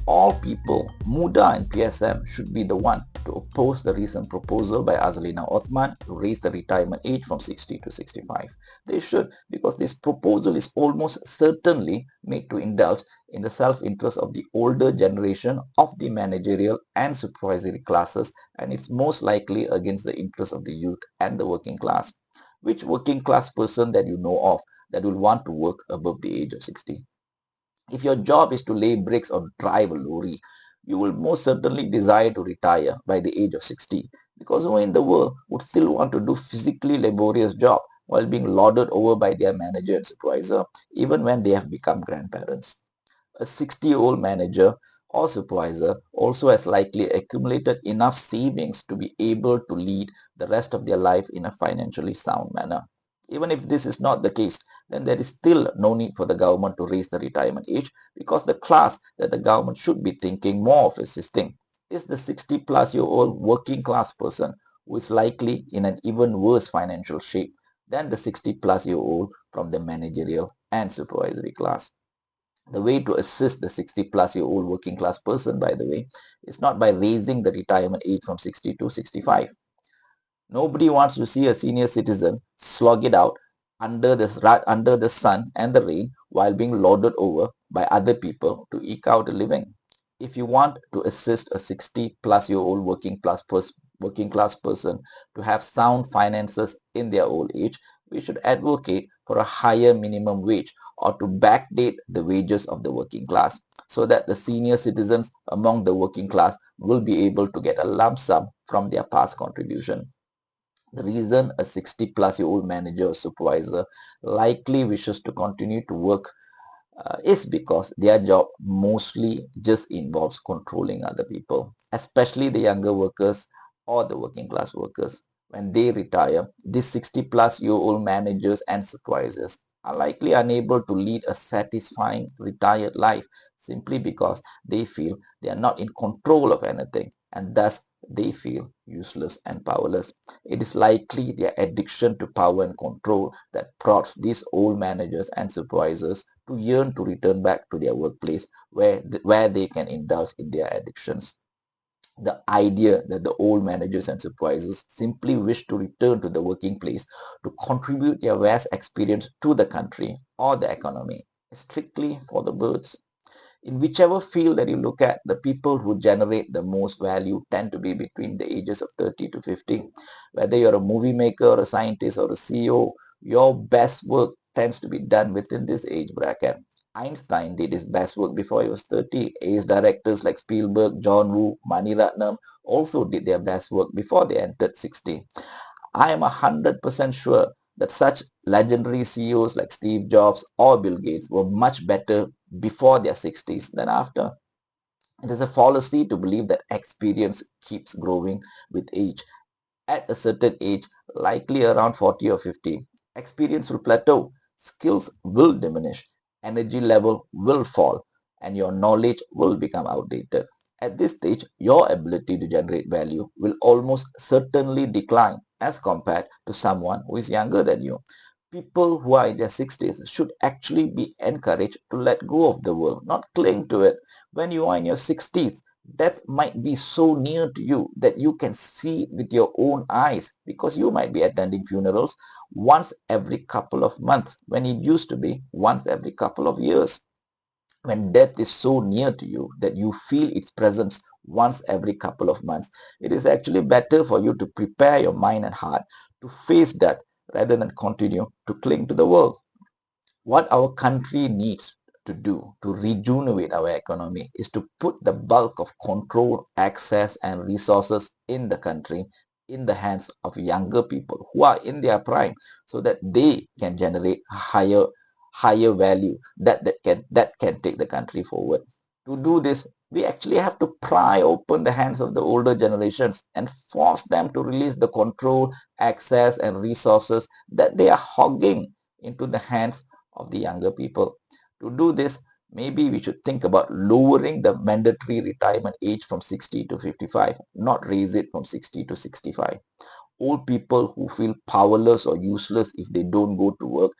all people, Muda and PSM should be the one to oppose the recent proposal by Azalina Othman to raise the retirement age from 60 to 65. They should, because this proposal is almost certainly made to indulge in the self-interest of the older generation of the managerial and supervisory classes, and it's most likely against the interests of the youth and the working class. Which working class person that you know of that will want to work above the age of 60? If your job is to lay bricks or drive a lorry, you will most certainly desire to retire by the age of 60, because who in the world would still want to do physically laborious job while being lauded over by their manager and supervisor even when they have become grandparents? A 60-year-old manager or supervisor also has likely accumulated enough savings to be able to lead the rest of their life in a financially sound manner. Even if this is not the case, then there is still no need for the government to raise the retirement age, because the class that the government should be thinking more of assisting is the 60-plus-year-old working class person who is likely in an even worse financial shape than the 60-plus-year-old from the managerial and supervisory class. The way to assist the 60-plus-year-old working class person, by the way, is not by raising the retirement age from 60 to 65. Nobody wants to see a senior citizen slog it out under the sun and the rain while being lauded over by other people to eke out a living. If you want to assist a 60-plus-year-old working class person to have sound finances in their old age, we should advocate for a higher minimum wage or to backdate the wages of the working class, so that the senior citizens among the working class will be able to get a lump sum from their past contribution. The reason a 60-plus-year-old manager or supervisor likely wishes to continue to work is because their job mostly just involves controlling other people, especially the younger workers or the working class workers. When they retire, these 60-plus-year-old managers and supervisors are likely unable to lead a satisfying retired life simply because they feel they are not in control of anything, and thus they feel useless and powerless. It is likely their addiction to power and control that prompts these old managers and supervisors to yearn to return back to their workplace where they can indulge in their addictions. The idea that the old managers and supervisors simply wish to return to the working place to contribute their vast experience to the country or the economy is strictly for the birds. In whichever field that you look at, the people who generate the most value tend to be between the ages of 30 to 50. Whether you're a movie maker or a scientist or a CEO, your best work tends to be done within this age bracket. Einstein did his best work before he was 30. Ace directors like Spielberg, John Woo, Mani Ratnam also did their best work before they entered 60. I am 100% sure that such legendary CEOs like Steve Jobs or Bill Gates were much better before their 60s than after. It is a fallacy to believe that experience keeps growing with age. At a certain age, likely around 40 or 50, experience will plateau, skills will diminish, energy level will fall, and your knowledge will become outdated. At this stage, your ability to generate value will almost certainly decline as compared to someone who is younger than you. People who are in their 60s should actually be encouraged to let go of the world, not cling to it. When you are in your 60s, death might be so near to you that you can see it with your own eyes, because you might be attending funerals once every couple of months when it used to be once every couple of years. When death is so near to you that you feel its presence once every couple of months, it is actually better for you to prepare your mind and heart to face death rather than continue to cling to the world. What our country needs to do to rejuvenate our economy is to put the bulk of control, access, and resources in the country in the hands of younger people who are in their prime, so that they can generate higher value that can take the country forward. To do this, we actually have to pry open the hands of the older generations and force them to release the control, access, and resources that they are hogging into the hands of the younger people. To do this, maybe we should think about lowering the mandatory retirement age from 60 to 55, not raise it from 60 to 65. Old people who feel powerless or useless if they don't go to work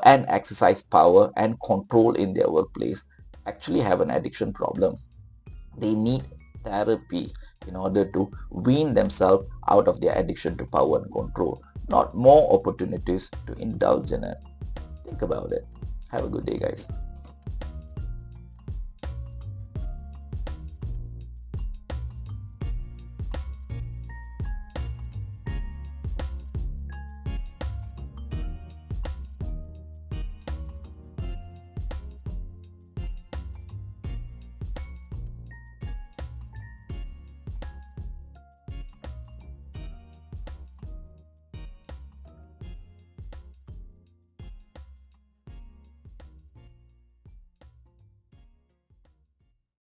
and exercise power and control in their workplace actually have an addiction problem. They need therapy in order to wean themselves out of their addiction to power and control, not more opportunities to indulge in it. Think about it. Have a good day, guys.